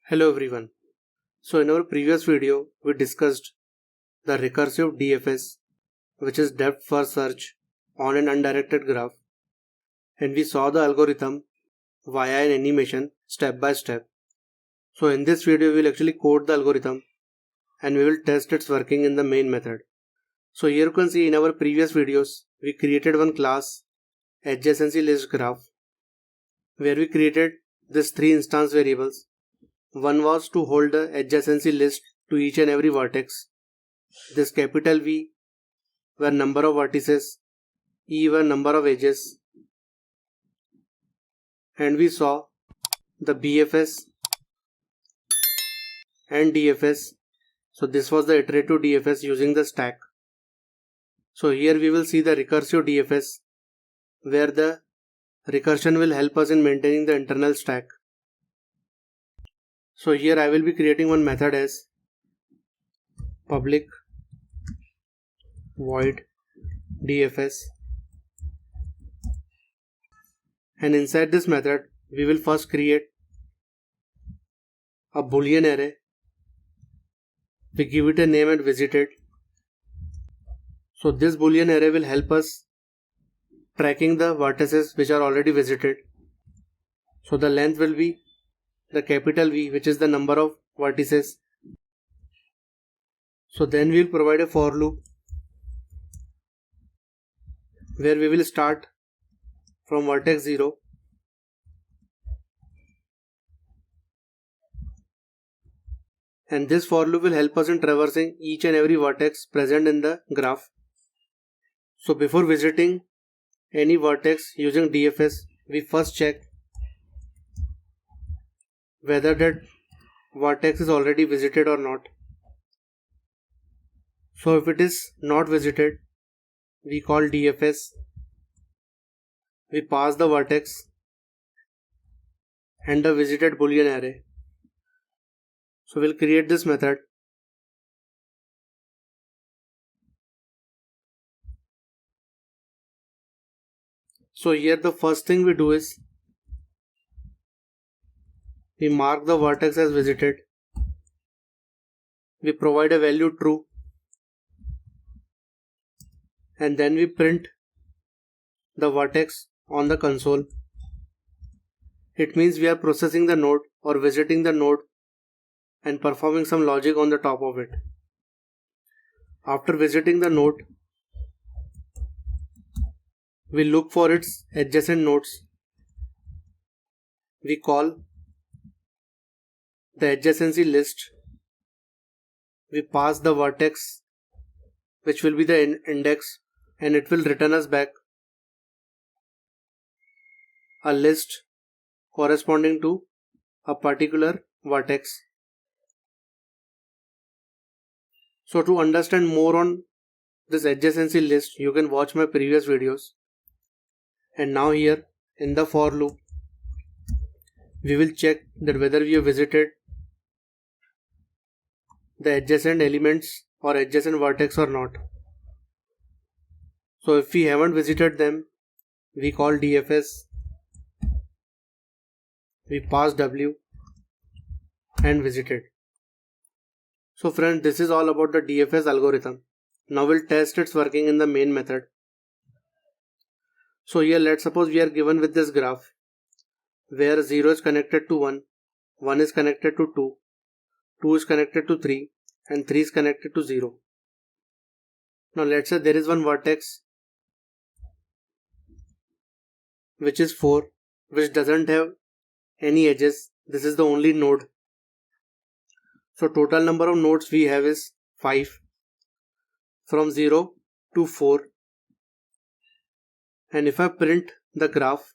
Hello everyone. So in our previous video, we discussed the recursive DFS, which is depth first search on an undirected graph, and we saw the algorithm via an animation step by step. So in this video, we will actually code the algorithm and we will test its working in the main method. So here you can see in our previous videos, we created one class adjacency list graph where we created these three instance variables. One was to hold the adjacency list to each and every vertex. This capital V were number of vertices, E were number of edges, and we saw the BFS and DFS. So this was the iterative DFS using the stack. So here we will see the recursive DFS where the recursion will help us in maintaining the internal stack. So here I will be creating one method as public void DFS, and inside this method we will first create a boolean array. We give it a name and visited. So this boolean array will help us tracking the vertices which are already visited. So the length will be the capital V, which is the number of vertices. So then we will provide a for loop where we will start from vertex 0 and this for loop will help us in traversing each and every vertex present in the graph. So before visiting any vertex using DFS, we first check whether that vertex is already visited or not. So if it is not visited, we call DFS. We pass the vertex and the visited boolean array. So we'll create this method. So here the first thing we do is we mark the vertex as visited. We provide a value true and then we print the vertex on the console. It means we are processing the node or visiting the node and performing some logic on the top of it. After visiting the node, we look for its adjacent nodes. We call the adjacency list. We pass the vertex, which will be the index, and it will return us back a list corresponding to a particular vertex. So to understand more on this adjacency list, you can watch my previous videos. And now here in the for loop, we will check that whether we have visited the adjacent elements or adjacent vertex or not. So if we haven't visited them, we call DFS, we pass W and visited. So friends, this is all about the DFS algorithm. Now we'll test its working in the main method. So here let's suppose we are given with this graph where 0 is connected to 1, 1 is connected to 2, 2 is connected to 3 and 3 is connected to 0. Now let's say there is one vertex which is 4, which doesn't have any edges. This is the only node. So total number of nodes we have is 5 from 0 to 4. And if I print the graph,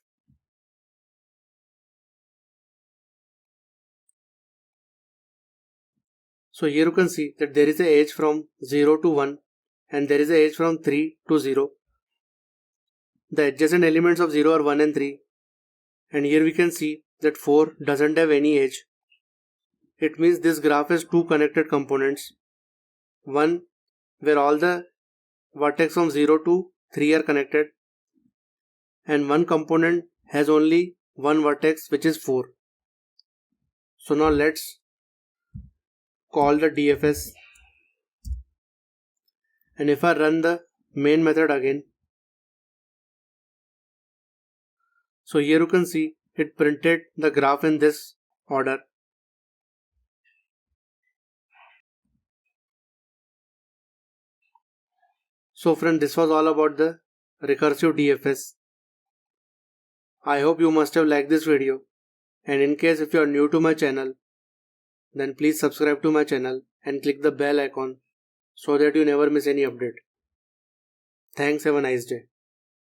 so here you can see that there is an edge from 0 to 1 and there is an edge from 3 to 0. The adjacent elements of 0 are 1 and 3, and here we can see that 4 doesn't have any edge. It means this graph has two connected components. One where all the vertex from 0 to 3 are connected, and one component has only one vertex which is 4. So now let's call the DFS, and if I run the main method again, so here you can see it printed the graph in this order. So friend, this was all about the recursive DFS. I hope you must have liked this video, and in case if you are new to my channel, then please subscribe to my channel and click the bell icon so that you never miss any update. Thanks, have a nice day.